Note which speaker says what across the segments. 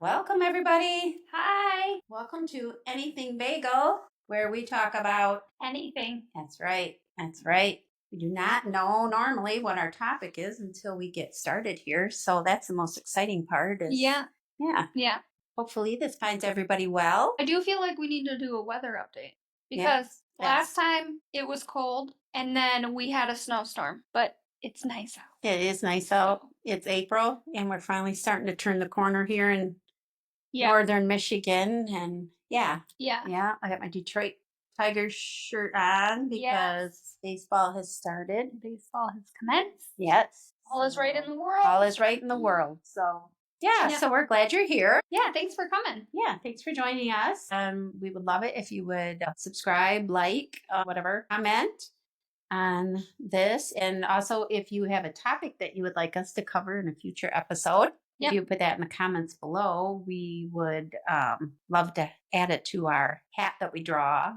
Speaker 1: Welcome, everybody.
Speaker 2: Hi.
Speaker 1: Welcome to Anything Bagel, where we talk about
Speaker 2: Anything.
Speaker 1: That's right. That's right. We do not know normally what our topic is until we get started here. So that's the most exciting part.
Speaker 2: Yeah.
Speaker 1: Yeah. Hopefully, this finds everybody well.
Speaker 2: I do feel like we need to do a weather update
Speaker 1: Yeah.
Speaker 2: because last time it was cold and then we had a snowstorm, but it's nice out.
Speaker 1: It is nice out. It's April, and we're finally starting to turn the corner here in northern Michigan. And yeah, I got my Detroit Tigers shirt on because baseball has started.
Speaker 2: Baseball has commenced.
Speaker 1: Yes.
Speaker 2: All is right in the world.
Speaker 1: All is right in the world. So so we're glad you're here.
Speaker 2: Yeah, thanks for coming.
Speaker 1: Yeah, thanks for joining us. We would love it if you would subscribe, like, whatever, comment on this. And also, if you have a topic that you would like us to cover in a future episode, if you put that in the comments below, we would love to add it to our hat that we draw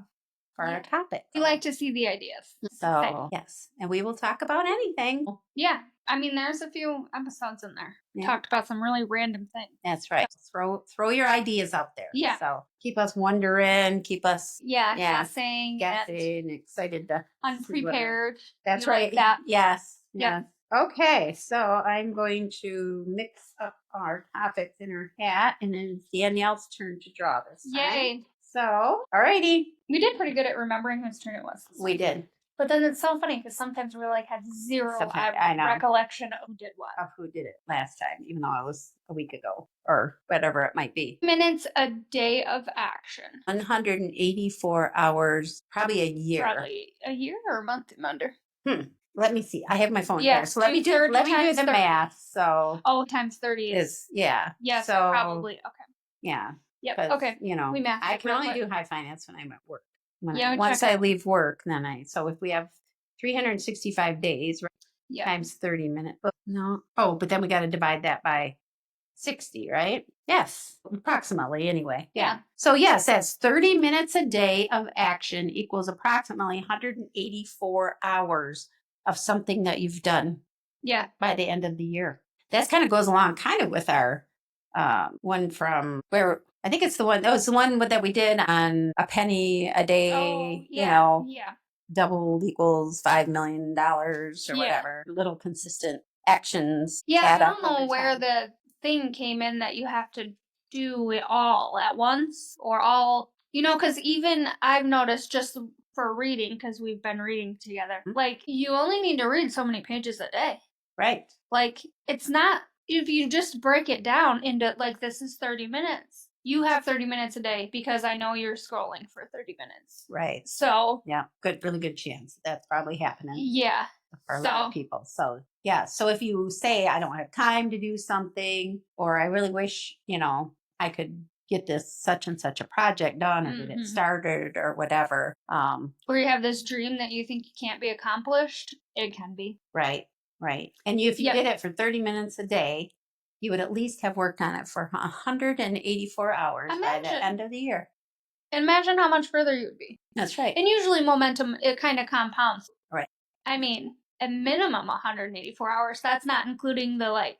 Speaker 1: for our topic.
Speaker 2: We like to see the ideas.
Speaker 1: So, yes. And we will talk about anything.
Speaker 2: Yeah. I mean, there's a few episodes in there. Talked about some really random things.
Speaker 1: That's right. Throw your ideas out there.
Speaker 2: Yeah.
Speaker 1: So keep us wondering, keep us
Speaker 2: guessing,
Speaker 1: excited to
Speaker 2: unprepared.
Speaker 1: That's right.
Speaker 2: Like that.
Speaker 1: Yes. Okay, so I'm going to mix up our topics in her hat, and then it's Danielle's turn to draw this time.
Speaker 2: Yay.
Speaker 1: So, alrighty.
Speaker 2: We did pretty good at remembering whose turn it was.
Speaker 1: We did.
Speaker 2: But then it's so funny because sometimes we had zero recollection of who did it
Speaker 1: last time, even though it was a week ago or whatever it might be.
Speaker 2: Minutes a day of action.
Speaker 1: 184 hours, probably a year.
Speaker 2: Probably a year or a month under.
Speaker 1: Let me see. I have my phone here. So let me do the math. So
Speaker 2: times 30 is
Speaker 1: yeah.
Speaker 2: So probably okay.
Speaker 1: Yeah.
Speaker 2: Yep. Okay.
Speaker 1: We math. I can only do high finance when I'm at work. Once I leave work, then so if we have 365 days times 30 minutes. But then we got to divide that by 60, right? Yes, approximately anyway. Yeah. So yes, that's 30 minutes a day of action equals approximately 184 hours of something that you've done.
Speaker 2: Yeah.
Speaker 1: By the end of the year. That kind of goes along kind of with our one from where I think it's the one that was the one that we did on a penny a day, double equals $5 million or whatever. Little consistent actions.
Speaker 2: Yeah, I don't know where the thing came in that you have to do it all at once or all, because even I've noticed just for reading, because we've been reading together, like you only need to read so many pages a day.
Speaker 1: Right.
Speaker 2: Like it's not, if you just break it down into like this is 30 minutes. You have 30 minutes a day because I know you're scrolling for 30 minutes.
Speaker 1: Right.
Speaker 2: So
Speaker 1: really good chance that's probably happening.
Speaker 2: Yeah.
Speaker 1: For a lot of people. So so if you say I don't have time to do something, or I really wish, I could get this such and such a project done or get it started or whatever.
Speaker 2: Or you have this dream that you think can't be accomplished, it can be.
Speaker 1: Right. And if you did it for 30 minutes a day, you would at least have worked on it for 184 hours by the end of the year.
Speaker 2: Imagine how much further you would be.
Speaker 1: That's right.
Speaker 2: And usually momentum, it kind of compounds.
Speaker 1: Right.
Speaker 2: I mean, a minimum 184 hours. That's not including the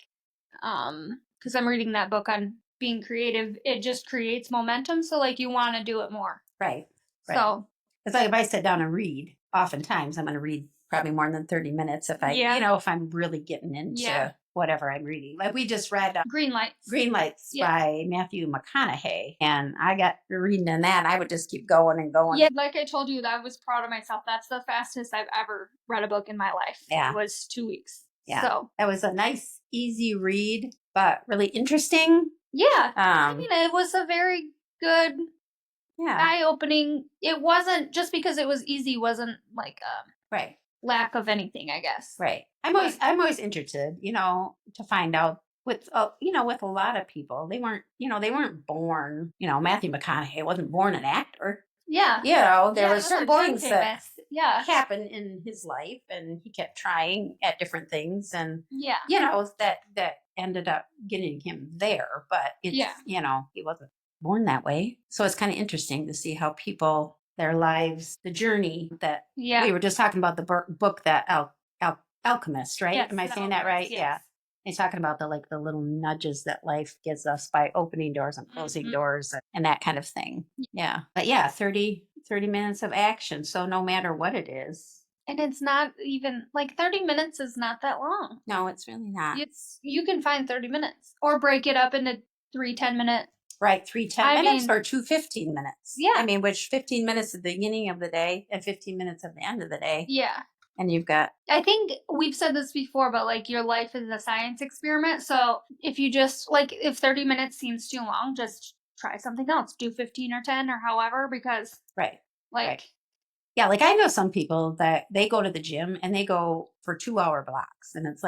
Speaker 2: because I'm reading that book on being creative. It just creates momentum. So you want to do it more.
Speaker 1: Right.
Speaker 2: So
Speaker 1: it's like if I sit down and read, oftentimes I'm going to read probably more than 30 minutes if I, if I'm really getting into whatever I'm reading. Like we just read
Speaker 2: Green Lights
Speaker 1: by Matthew McConaughey, and I got reading in that. I would just keep going and going.
Speaker 2: Yeah, like I told you, I was proud of myself. That's the fastest I've ever read a book in my life.
Speaker 1: Yeah.
Speaker 2: It was 2 weeks.
Speaker 1: Yeah.
Speaker 2: So
Speaker 1: that was a nice, easy read, but really interesting.
Speaker 2: Yeah. I mean, it was a very good, eye-opening. It wasn't, just because it was easy, wasn't like lack of anything, I guess.
Speaker 1: Right. I'm always interested, to find out with a lot of people, they weren't born, Matthew McConaughey wasn't born an actor.
Speaker 2: Yeah.
Speaker 1: There were certain things that happened in his life, and he kept trying at different things, and that ended up getting him there. But it's, he wasn't born that way. So it's kind of interesting to see how people, their lives, the journey that we were just talking about, the book that Alchemist, right?
Speaker 2: Yes,
Speaker 1: Am I saying that right?
Speaker 2: Yes.
Speaker 1: Yeah. He's talking about the little nudges that life gives us by opening doors and closing doors and that kind of thing. Yeah. But yeah, 30 minutes of action. So no matter what it is.
Speaker 2: And it's not even 30 minutes is not that long.
Speaker 1: No, it's really not.
Speaker 2: You can find 30 minutes or break it up into 3 10-minute.
Speaker 1: Right, 3 10 minutes or 2 15 minutes.
Speaker 2: Yeah.
Speaker 1: I mean, which 15 minutes at the beginning of the day and 15 minutes at the end of the day.
Speaker 2: Yeah.
Speaker 1: And you've got.
Speaker 2: I think we've said this before, but your life is a science experiment. So if you just if 30 minutes seems too long, just try something else. Do 15 or 10 or however, because.
Speaker 1: Right.
Speaker 2: Right.
Speaker 1: Yeah, I know some people that they go to the gym and they go for 2-hour blocks. And it's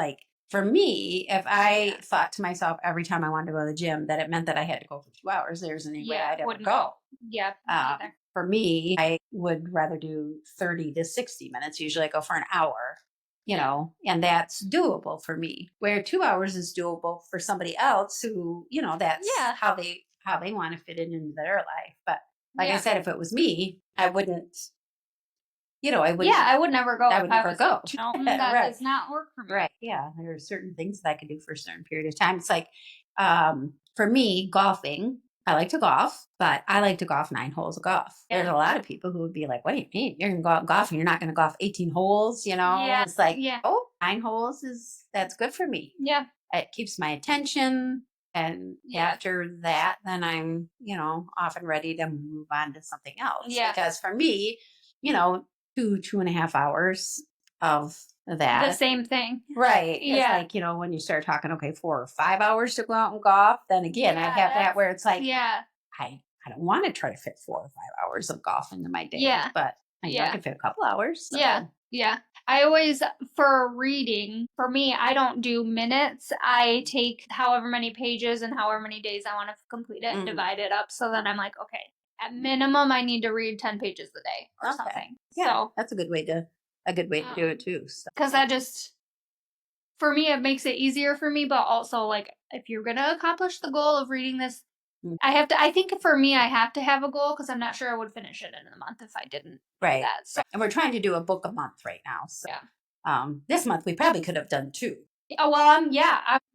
Speaker 1: for me, if I thought to myself every time I wanted to go to the gym that it meant that I had to go for 2 hours, there's any way I'd ever go.
Speaker 2: Yeah.
Speaker 1: For me, I would rather do 30 to 60 minutes. Usually I go for an hour, and that's doable for me. Where 2 hours is doable for somebody else who, that's how they want to fit it into their life. But I said, if it was me, I wouldn't. I would.
Speaker 2: Yeah, I would never go.
Speaker 1: I would never go.
Speaker 2: No, that does not work for me.
Speaker 1: Right. Yeah. There are certain things that I could do for a certain period of time. It's for me, golfing. I like to golf, but I like to golf 9 holes of golf. Yeah. There's a lot of people who would be like, what do you mean? You're going to go out golf and you're not going to golf 18 holes, Yeah. It's 9 holes that's good for me.
Speaker 2: Yeah.
Speaker 1: It keeps my attention. And after that, then I'm, off and ready to move on to something else.
Speaker 2: Yeah.
Speaker 1: Because for me, 2.5 hours of that.
Speaker 2: The same thing.
Speaker 1: Right.
Speaker 2: Yeah.
Speaker 1: It's when you start talking, 4 or 5 hours to go out and golf, then again, I'd have that where it's I don't want to try to fit 4 or 5 hours of golf into my day.
Speaker 2: Yeah.
Speaker 1: But I can fit a couple hours. So.
Speaker 2: Yeah. Yeah. I always, for reading, for me, I don't do minutes. I take however many pages and however many days I want to complete it and divide it up. So then I'm okay. At minimum, I need to read 10 pages a day or something.
Speaker 1: Yeah,
Speaker 2: so
Speaker 1: that's a good way to do it too.
Speaker 2: Because that just, for me, it makes it easier for me. But also, if you're gonna accomplish the goal of reading this, I think for me, I have to have a goal because I'm not sure I would finish it in a month if I didn't.
Speaker 1: Right.
Speaker 2: Do that. So.
Speaker 1: And we're trying to do a book a month right now. So this month we probably could have done 2.
Speaker 2: Oh well,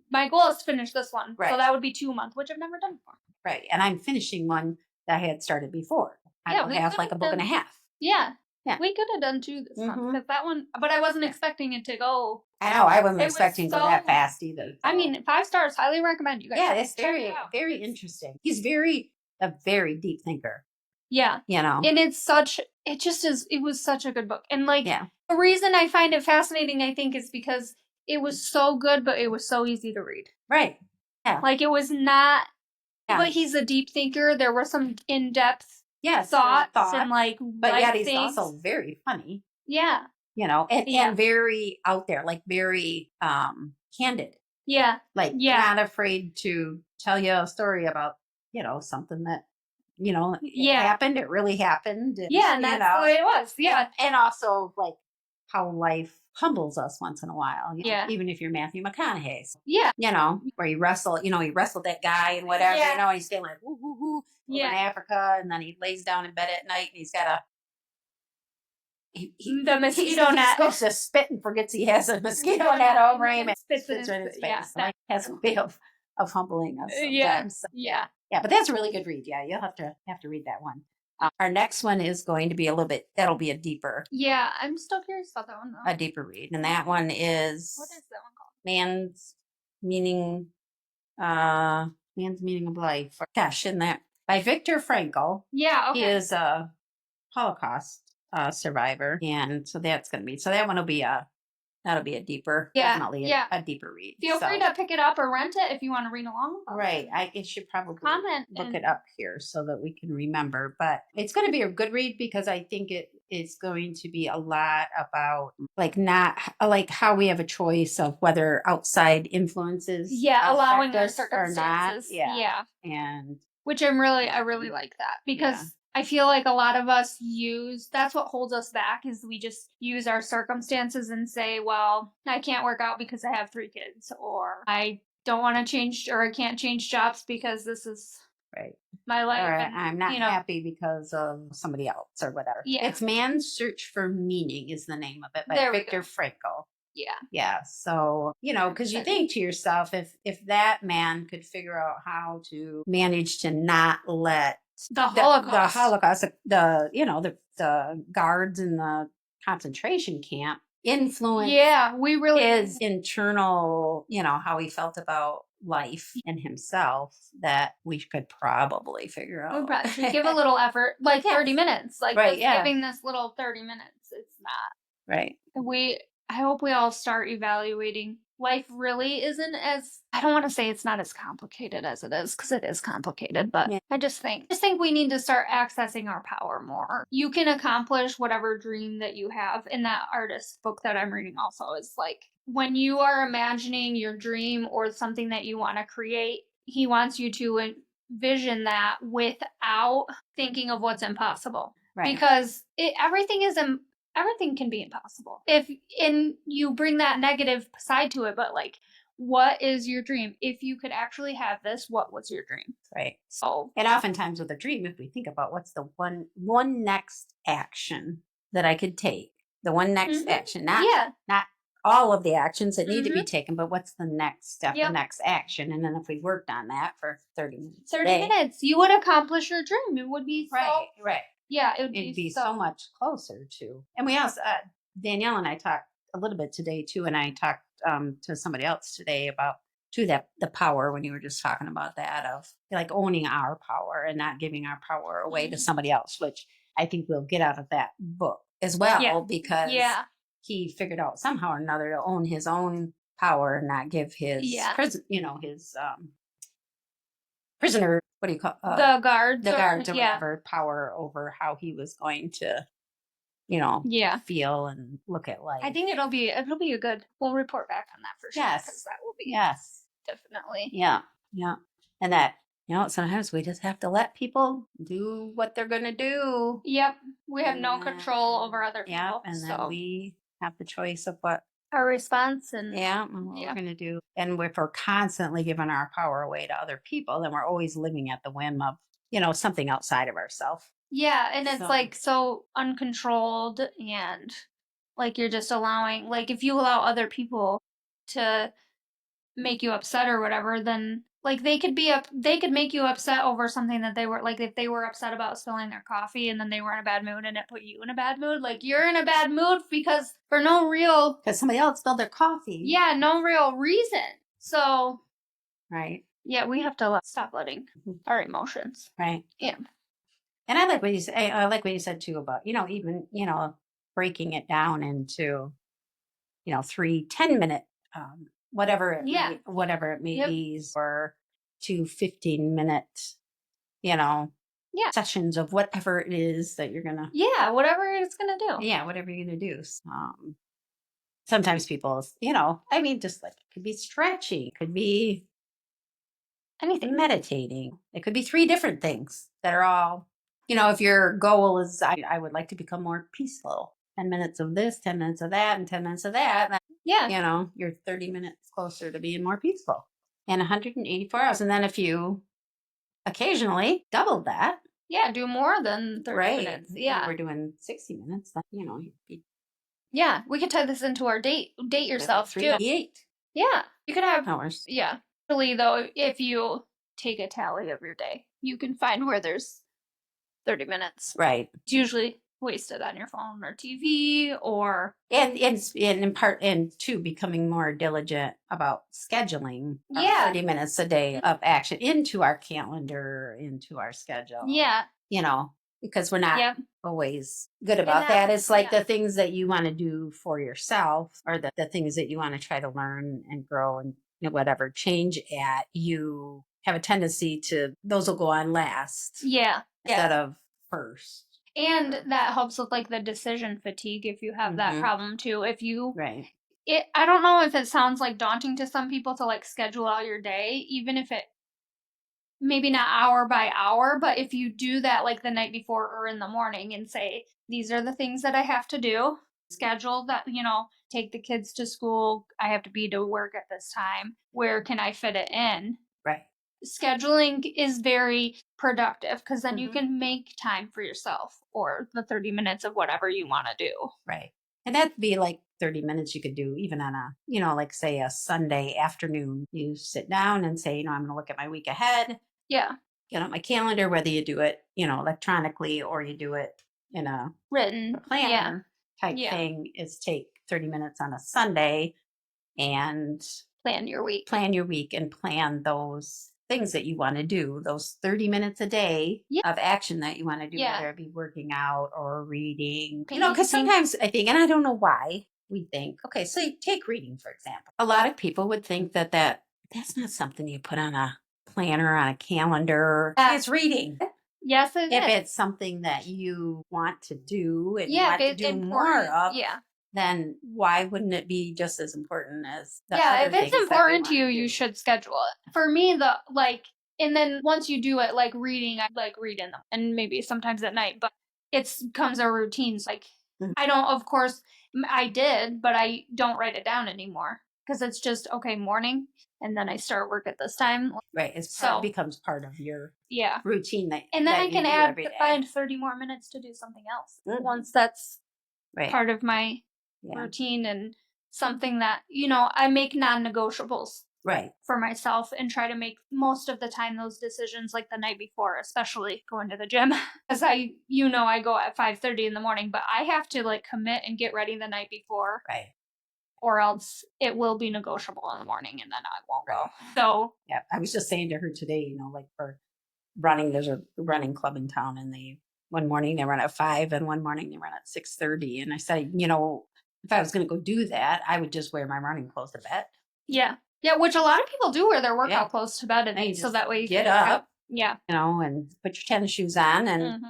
Speaker 2: my goal is to finish this one.
Speaker 1: Right.
Speaker 2: So that would be 2 months, which I've never done before.
Speaker 1: Right. And I'm finishing one that I had started before. I have a book and a half.
Speaker 2: Yeah. Yeah. We could have done 2 this month because that one, but I wasn't expecting it to go.
Speaker 1: I know. I wasn't expecting to go that fast either.
Speaker 2: I mean, 5 stars. Highly recommend you guys.
Speaker 1: Yeah, it's very, very interesting. He's a very deep thinker.
Speaker 2: Yeah. And it was such a good book. And the reason I find it fascinating, I think, is because it was so good, but it was so easy to read.
Speaker 1: Right. Yeah.
Speaker 2: It was not, but he's a deep thinker. There were some in-depth thoughts and
Speaker 1: but yet he's also very funny.
Speaker 2: Yeah.
Speaker 1: And very out there, very candid.
Speaker 2: Yeah.
Speaker 1: Not afraid to tell you a story about, something that, it happened. It really happened. And,
Speaker 2: and that's the way it was. Yeah.
Speaker 1: And also how life humbles us once in a while. Even if you're Matthew McConaughey.
Speaker 2: Yeah.
Speaker 1: Where he wrestled that guy and whatever, and he's staying woo, woo, woo, in Africa, and then he lays down in bed at night and he's got
Speaker 2: the mosquito net.
Speaker 1: He goes to spit and forgets he has a mosquito net over him and spits in his face.
Speaker 2: Yeah.
Speaker 1: So has a way of humbling us sometimes.
Speaker 2: Yeah.
Speaker 1: So.
Speaker 2: Yeah.
Speaker 1: Yeah, but that's a really good read. Yeah, you'll have to read that one. Our next one is going to be that'll be a deeper.
Speaker 2: Yeah, I'm still curious about that one though.
Speaker 1: A deeper read. And that one is.
Speaker 2: What is that one called?
Speaker 1: Man's Meaning of Life. Gosh, in that by Viktor Frankl.
Speaker 2: Yeah, okay.
Speaker 1: He is a Holocaust survivor. And so that's gonna be that one will be that'll be a deeper, definitely a deeper read.
Speaker 2: Feel free to pick it up or rent it if you want to read along.
Speaker 1: Right. I should probably look
Speaker 2: and
Speaker 1: it up here so that we can remember. But it's going to be a good read because I think it is going to be a lot about not how we have a choice of whether outside influences
Speaker 2: allowing our
Speaker 1: us
Speaker 2: circumstances.
Speaker 1: Or not.
Speaker 2: Yeah.
Speaker 1: And
Speaker 2: which I really like that because I feel like a lot of us that's what holds us back is we just use our circumstances and say, well, I can't work out because I have 3 kids, or I don't want to change, or I can't change jobs because this is my life.
Speaker 1: Or
Speaker 2: and,
Speaker 1: I'm not happy because of somebody else or whatever.
Speaker 2: Yeah.
Speaker 1: It's Man's Search for Meaning is the name of it by Viktor Frankl.
Speaker 2: Yeah.
Speaker 1: Yeah. So, because you think to yourself, if that man could figure out how to manage to not let
Speaker 2: the Holocaust,
Speaker 1: the guards in the concentration camp influence his internal, how he felt about life and himself, that we could probably figure out.
Speaker 2: We probably should give a little effort, like 30 minutes, like giving this little 30 minutes. It's not.
Speaker 1: Right.
Speaker 2: I hope we all start evaluating. Life really isn't as, I don't want to say it's not as complicated as it is, because it is complicated, but I just think we need to start accessing our power more. You can accomplish whatever dream that you have. In that artist book that I'm reading also is like, when you are imagining your dream or something that you want to create, he wants you to envision that without thinking of what's impossible. Right. Because everything can be impossible if you bring that negative side to it. But like, what is your dream? If you could actually have this, what was your dream?
Speaker 1: Right. So, and oftentimes with a dream, if we think about what's the one next action that I could take, the one next action, not all of the actions that need to be taken, but what's the next step, the next action. And then if we worked on that for 30 minutes,
Speaker 2: you would accomplish your dream. It would be
Speaker 1: right.
Speaker 2: Yeah,
Speaker 1: it'd be so much closer to. And we also, Danielle and I talked a little bit today too, and I talked to somebody else today about the power, when you were just talking about that, of like owning our power and not giving our power away to somebody else, which I think we'll get out of that book as well, because he figured out somehow or another to own his own power and not give his prisoner, what do you call
Speaker 2: the guards
Speaker 1: or whatever, power over how he was going to feel and look at life.
Speaker 2: I think it'll be a good, we'll report back on that for sure. Because that will be definitely.
Speaker 1: And that, sometimes we just have to let people do what they're gonna do.
Speaker 2: We have no control over other people.
Speaker 1: And then we have the choice of what
Speaker 2: our response and
Speaker 1: what we're going to do. And if we're constantly giving our power away to other people, then we're always living at the whim of, something outside of ourselves.
Speaker 2: And it's like so uncontrolled, and like you're just allowing, like if you allow other people to make you upset or whatever, then like they could make you upset over something that they were, like if they were upset about spilling their coffee and then they were in a bad mood and it put you in a bad mood, like you're in a bad mood because
Speaker 1: somebody else spilled their coffee.
Speaker 2: No real reason. So we have to stop letting our emotions.
Speaker 1: And I like what you said. I like what you said too about, even, breaking it down into, 3 10-minute, whatever it may be, or 2 15-minute, sessions of whatever it is that you're gonna.
Speaker 2: Whatever it's gonna do.
Speaker 1: Whatever you're gonna do. Sometimes people, just like, it could be stretching, it could be
Speaker 2: anything,
Speaker 1: meditating. It could be 3 different things that are all. If your goal is, I would like to become more peaceful, 10 minutes of this, 10 minutes of that, and 10 minutes of that. Then, you're 30 minutes closer to being more peaceful. And 184 hours. And then if you occasionally double that.
Speaker 2: Do more than 30 minutes.
Speaker 1: We're doing 60 minutes. Then,
Speaker 2: we could tie this into our date yourself too.
Speaker 1: 8.
Speaker 2: You could have
Speaker 1: hours.
Speaker 2: Really though, if you take a tally of your day, you can find where there's 30 minutes.
Speaker 1: Right.
Speaker 2: It's usually wasted on your phone or TV or.
Speaker 1: And in part, and two, becoming more diligent about scheduling 30 minutes a day of action into our calendar, into our schedule. Because we're not always good about that. It's like the things that you want to do for yourself, or the things that you want to try to learn and grow and whatever change at, you have a tendency to, those will go on last. Instead of first.
Speaker 2: And that helps with like the decision fatigue if you have that problem too. If you I don't know if it sounds like daunting to some people to like schedule out your day, even if it maybe not hour by hour, but if you do that like the night before or in the morning and say, these are the things that I have to do, schedule that, take the kids to school, I have to be to work at this time, where can I fit it in? Scheduling is very productive because then you can make time for yourself or the 30 minutes of whatever you want to do.
Speaker 1: And that'd be like 30 minutes you could do even on a, like say a Sunday afternoon. You sit down and say, I'm going to look at my week ahead.
Speaker 2: Yeah.
Speaker 1: Get on my calendar, whether you do it, electronically or you do it in a
Speaker 2: written
Speaker 1: planner type thing, is take 30 minutes on a Sunday and
Speaker 2: plan your week
Speaker 1: and plan those things that you want to do, those 30 minutes a day of action that you want to do, whether it be working out or reading, because sometimes I think, and I don't know why we think, okay, so take reading, for example. A lot of people would think that's not something you put on a planner, on a calendar. It's reading.
Speaker 2: Yes, it
Speaker 1: if
Speaker 2: is.
Speaker 1: It's something that you want to do and you want to do more of, then why wouldn't it be just as important as the other
Speaker 2: if it's
Speaker 1: things
Speaker 2: important to you, you should schedule it. For me, and then once you do it, like reading, I like read in them, and maybe sometimes at night, but it becomes a routine. So, I don't, of course, I did, but I don't write it down anymore because it's just, okay, morning, and then I start work at this time.
Speaker 1: Right. It becomes part of your routine.
Speaker 2: And then I can find 30 more minutes to do something else once that's part of my routine and something that, I make non-negotiables for myself and try to make most of the time those decisions like the night before, especially going to the gym. Because I go at 5:30 in the morning, but I have to like commit and get ready the night before.
Speaker 1: Right.
Speaker 2: Or else it will be negotiable in the morning and then I won't go. So
Speaker 1: yeah, I was just saying to her today, like for running, there's a running club in town, and one morning they run at 5 and one morning they run at 6:30. And I said, if I was going to go do that, I would just wear my running clothes to bed.
Speaker 2: Yeah. Yeah, which a lot of people do wear their workout clothes to bed at night, so that way you
Speaker 1: get up. Yeah. And put your tennis shoes on and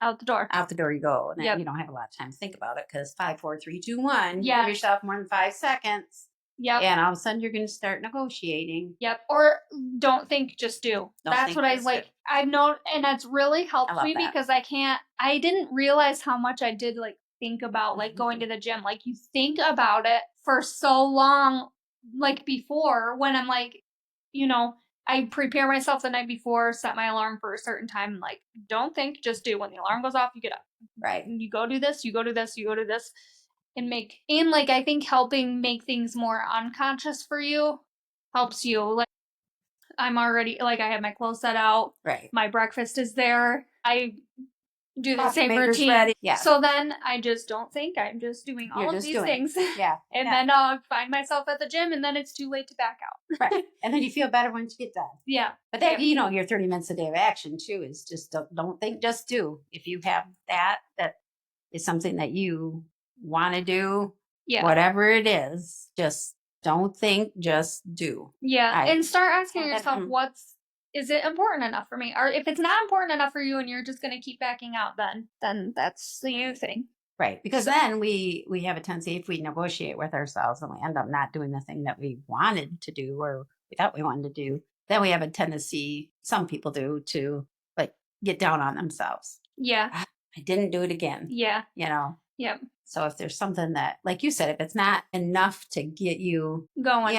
Speaker 2: out the door.
Speaker 1: Out the door you go. And then you don't have a lot of time to think about it because 5, 4, 3, 2, 1. You give yourself more than 5 seconds. Yep. And all of a sudden you're going to start negotiating.
Speaker 2: Yep. Or don't think, just do. That's what I like. I know, and that's really helped me because I didn't realize how much I did like think about like going to the gym. Like you think about it for so long, like before when I'm like, I prepare myself the night before, set my alarm for a certain time. Like, don't think, just do. When the alarm goes off, you get up.
Speaker 1: Right.
Speaker 2: And you go do this, you go do this, you go do this. And like, I think helping make things more unconscious for you helps you. Like, I'm already, like, I have my clothes set out.
Speaker 1: Right.
Speaker 2: My breakfast is there. I do the same routine.
Speaker 1: Ready. Yeah.
Speaker 2: So then I just don't think, I'm just doing all of these things.
Speaker 1: Yeah.
Speaker 2: And then I'll find myself at the gym and then it's too late to back out.
Speaker 1: Right. And then you feel better once you get done.
Speaker 2: Yeah.
Speaker 1: But that, your 30 minutes a day of action too is just don't think, just do. If you have that is something that you want to do, whatever it is, just don't think, just do.
Speaker 2: Yeah. And start asking yourself, is it important enough for me? Or if it's not important enough for you and you're just going to keep backing out, then that's the you thing.
Speaker 1: Right. Because then we have a tendency, if we negotiate with ourselves and we end up not doing the thing that we wanted to do or we thought we wanted to do, then we have a tendency, some people do, to like get down on themselves.
Speaker 2: Yeah.
Speaker 1: I didn't do it again.
Speaker 2: Yeah.
Speaker 1: Yep. So if there's something that, like you said, if it's not enough to get you
Speaker 2: going,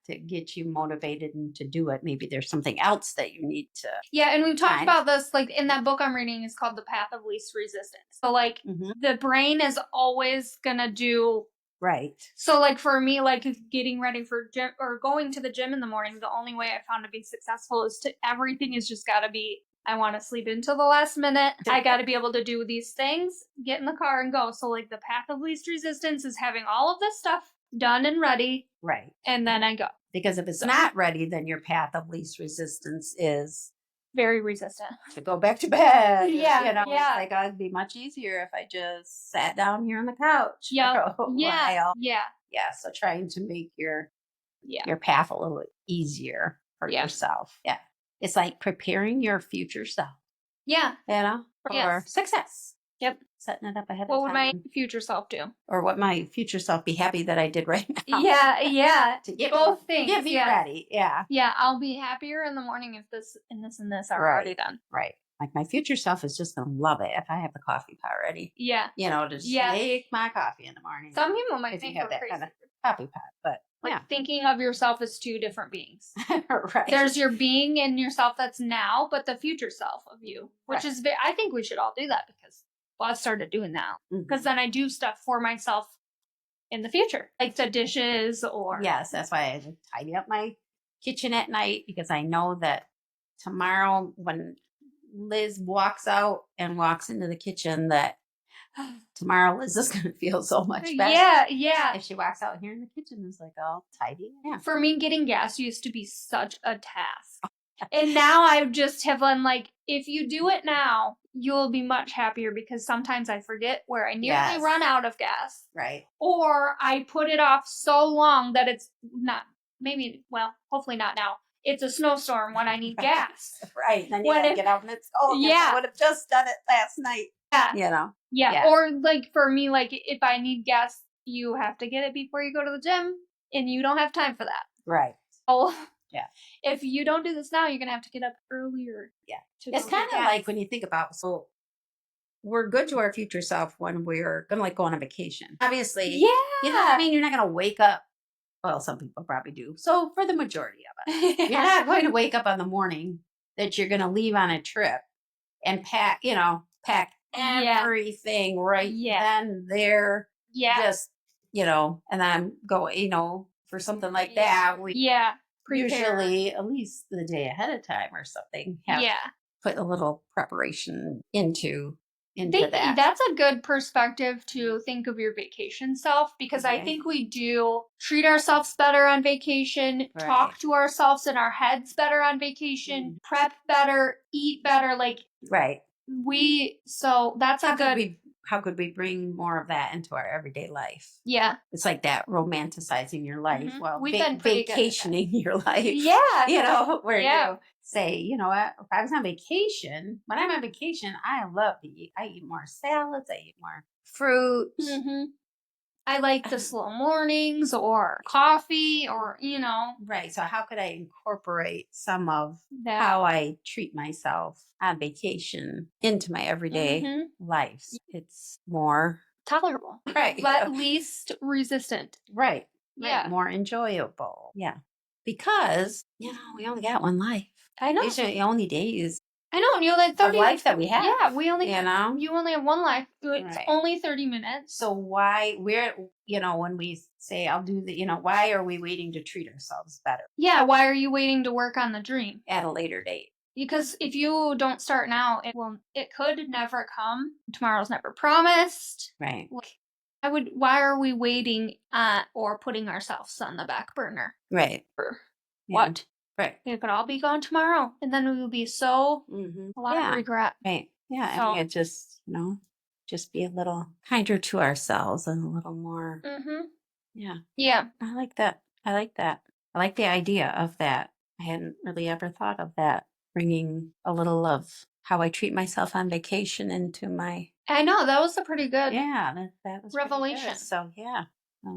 Speaker 1: to get you motivated and to do it, maybe there's something else that you need to.
Speaker 2: Yeah. And we've talked about this, like in that book I'm reading is called The Path of Least Resistance. So like the brain is always going to do.
Speaker 1: Right.
Speaker 2: So like for me, like getting ready for gym or going to the gym in the morning, the only way I found to be successful is everything is just got to be, I want to sleep until the last minute. I got to be able to do these things, get in the car and go. So like the path of least resistance is having all of this stuff done and ready.
Speaker 1: Right.
Speaker 2: And then I go.
Speaker 1: Because if it's not ready, then your path of least resistance is
Speaker 2: very resistant
Speaker 1: to go back to bed.
Speaker 2: Yeah.
Speaker 1: It's like, oh, it'd be much easier if I just sat down here on the couch.
Speaker 2: Yeah.
Speaker 1: For a while.
Speaker 2: Yeah.
Speaker 1: Yeah. So trying to make your path a little easier for yourself. Yeah. It's like preparing your future self.
Speaker 2: Yeah.
Speaker 1: For success.
Speaker 2: Yep.
Speaker 1: Setting it up ahead of time.
Speaker 2: What would my future self do?
Speaker 1: Or what my future self be happy that I did right now.
Speaker 2: Yeah.
Speaker 1: To get
Speaker 2: both things.
Speaker 1: Get me ready. Yeah.
Speaker 2: Yeah, I'll be happier in the morning if this and this and this are already done.
Speaker 1: Right. Like my future self is just going to love it if I have the coffee pot ready.
Speaker 2: Yeah.
Speaker 1: To make my coffee in the morning.
Speaker 2: Some people might think
Speaker 1: you have that
Speaker 2: crazy.
Speaker 1: kind of coffee pot, but
Speaker 2: thinking of yourself as two different beings.
Speaker 1: Right.
Speaker 2: There's your being and yourself that's now, but the future self of you, which is I think we should all do that because Well, I started doing that because then I do stuff for myself in the future, like the dishes or.
Speaker 1: Yes, that's why I tidy up my kitchen at night, because I know that tomorrow when Liz walks out and walks into the kitchen, that tomorrow Liz is going to feel so much better.
Speaker 2: Yeah, yeah.
Speaker 1: If she walks out here in the kitchen, it's like all tidy. Yeah.
Speaker 2: For me, getting gas used to be such a task. And now I just have been like, if you do it now, you'll be much happier, because sometimes I forget where I nearly run out of gas.
Speaker 1: Right.
Speaker 2: Or I put it off so long that it's not, maybe, well, hopefully not now. It's a snowstorm when I need gas.
Speaker 1: Right. Then you gotta get out and it's cold. Yeah. I would have just done it last night.
Speaker 2: Yeah.
Speaker 1: You know?
Speaker 2: Yeah. Or like for me, like if I need gas, you have to get it before you go to the gym, and you don't have time for that.
Speaker 1: Right.
Speaker 2: Oh.
Speaker 1: Yeah.
Speaker 2: If you don't do this now, you're going to have to get up earlier.
Speaker 1: Yeah. It's kind of like when you think about, so we're good to our future self when we're going to like go on a vacation. Obviously. Yeah. You know what I mean? You're not going to wake up. Well, some people probably do. So for the majority of us, you're not going to wake up on the morning that you're going to leave on a trip and pack everything right then there. Yeah. Just, and then go, for something like that.
Speaker 2: Prepare.
Speaker 1: Usually at least the day ahead of time or something. Put a little preparation into that.
Speaker 2: That's a good perspective to think of your vacation self, because I think we do treat ourselves better on vacation, talk to ourselves in our heads better on vacation, prep better, eat better. Like, so that's
Speaker 1: how could we bring more of that into our everyday life?
Speaker 2: Yeah.
Speaker 1: It's like that romanticizing your life.
Speaker 2: Mm-hmm.
Speaker 1: Well,
Speaker 2: we've been
Speaker 1: vacationing your life.
Speaker 2: Yeah.
Speaker 1: Where you say, you know what, if I was on vacation, when I'm on vacation, I love to eat. I eat more salads. I eat more fruit.
Speaker 2: Mm-hmm. I like the slow mornings or coffee or,
Speaker 1: Right. So how could I incorporate some of how I treat myself on vacation into my everyday life? It's more
Speaker 2: tolerable.
Speaker 1: Right.
Speaker 2: But least resistant.
Speaker 1: Right.
Speaker 2: Yeah.
Speaker 1: More enjoyable. Yeah. Because, we only got one life.
Speaker 2: I know.
Speaker 1: These are the only days.
Speaker 2: I know, and you like 30
Speaker 1: life that we have.
Speaker 2: Yeah, you only have one life. It's only 30 minutes.
Speaker 1: So why when we say I'll do why are we waiting to treat ourselves better?
Speaker 2: Yeah, why are you waiting to work on the dream
Speaker 1: at a later date?
Speaker 2: Because if you don't start now, it could never come. Tomorrow's never promised.
Speaker 1: Right.
Speaker 2: Why are we waiting or putting ourselves on the back burner?
Speaker 1: Right.
Speaker 2: For what?
Speaker 1: Right.
Speaker 2: It could all be gone tomorrow, and then we will be so a lot of regret.
Speaker 1: Right. Yeah. So, it just just be a little kinder to ourselves and a little more. Yeah.
Speaker 2: Yeah.
Speaker 1: I like that. I like the idea of that. I hadn't really ever thought of that, bringing a little of how I treat myself on vacation into my.
Speaker 2: I know, that was a pretty good.
Speaker 1: Yeah, that was
Speaker 2: revelation.
Speaker 1: Good. So well,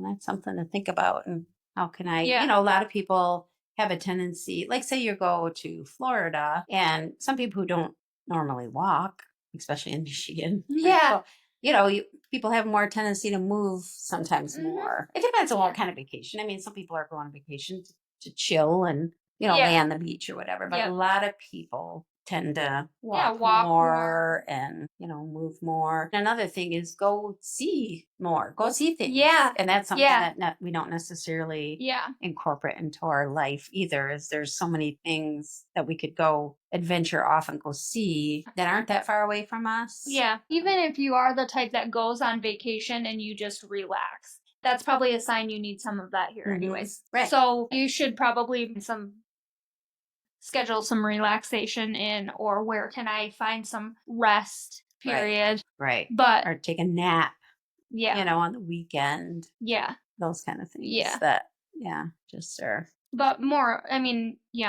Speaker 1: that's something to think about. And how can I? A lot of people have a tendency, like say you go to Florida, and some people who don't normally walk, especially in Michigan.
Speaker 2: Yeah.
Speaker 1: So, people have more tendency to move sometimes more. It depends on what kind of vacation. I mean, some people are going on vacation to chill and, lay on the beach or whatever. But a lot of people tend to walk more and, move more. Another thing is go see more. Go see things.
Speaker 2: Yeah.
Speaker 1: And that's something that we don't necessarily incorporate into our life either, is there's so many things that we could go adventure off and go see that aren't that far away from us.
Speaker 2: Yeah. Even if you are the type that goes on vacation and you just relax, that's probably a sign you need some of that here anyways.
Speaker 1: Right.
Speaker 2: So you should probably schedule some relaxation in, or where can I find some rest period.
Speaker 1: Right.
Speaker 2: But
Speaker 1: or take a nap.
Speaker 2: Yeah.
Speaker 1: On the weekend.
Speaker 2: Yeah.
Speaker 1: Those kind of things.
Speaker 2: Yeah.
Speaker 1: That just are.
Speaker 2: But more,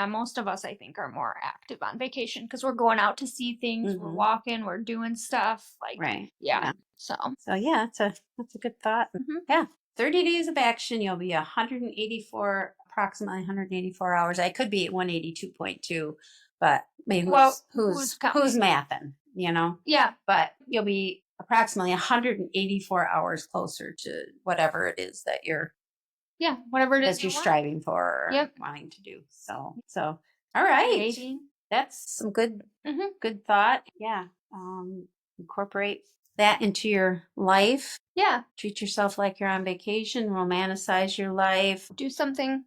Speaker 2: most of us, I think, are more active on vacation because we're going out to see things, we're walking, we're doing stuff. Like, yeah. So
Speaker 1: that's a good thought. Yeah. 30 days of action, you'll be approximately 184 hours. I could be at 182.2, but who's mathing,
Speaker 2: Yeah.
Speaker 1: But you'll be approximately 184 hours closer to whatever it is that you're.
Speaker 2: Yeah, whatever it is
Speaker 1: that you're striving for or wanting to do. So all right.
Speaker 2: Amazing.
Speaker 1: That's some good thought. Yeah. Incorporate that into your life.
Speaker 2: Yeah.
Speaker 1: Treat yourself like you're on vacation. Romanticize your life.
Speaker 2: Do something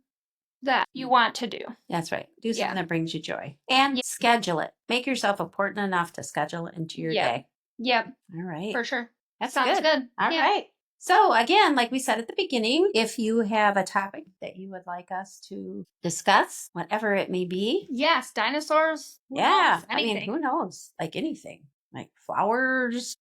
Speaker 2: that you want to do.
Speaker 1: That's right. Do something that brings you joy. And schedule it. Make yourself important enough to schedule it into your day.
Speaker 2: Yep.
Speaker 1: All right.
Speaker 2: For sure.
Speaker 1: That
Speaker 2: sounds good.
Speaker 1: All right. So again, like we said at the beginning, if you have a topic that you would like us to discuss, whatever it may be.
Speaker 2: Yes, dinosaurs.
Speaker 1: Knows, I mean, who knows? Like anything. Like flowers.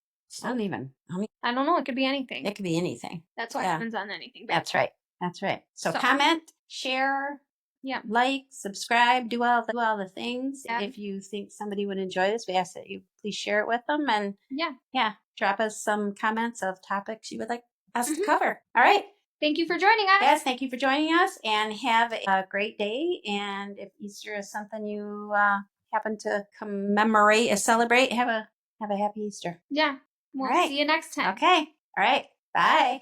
Speaker 1: I don't
Speaker 2: know. It could be anything.
Speaker 1: It could be anything.
Speaker 2: That's what happens on anything.
Speaker 1: That's right. That's right. So comment, share, like, subscribe, do all the things. Yeah. If you think somebody would enjoy this, we ask that you please share it with them. And drop us some comments of topics you would like us to cover. All right.
Speaker 2: Thank you for joining us.
Speaker 1: Yes, thank you for joining us, and have a great day. And if Easter is something you happen to commemorate, celebrate, have a happy Easter.
Speaker 2: Yeah. We'll see you next time.
Speaker 1: Okay. All right. Bye.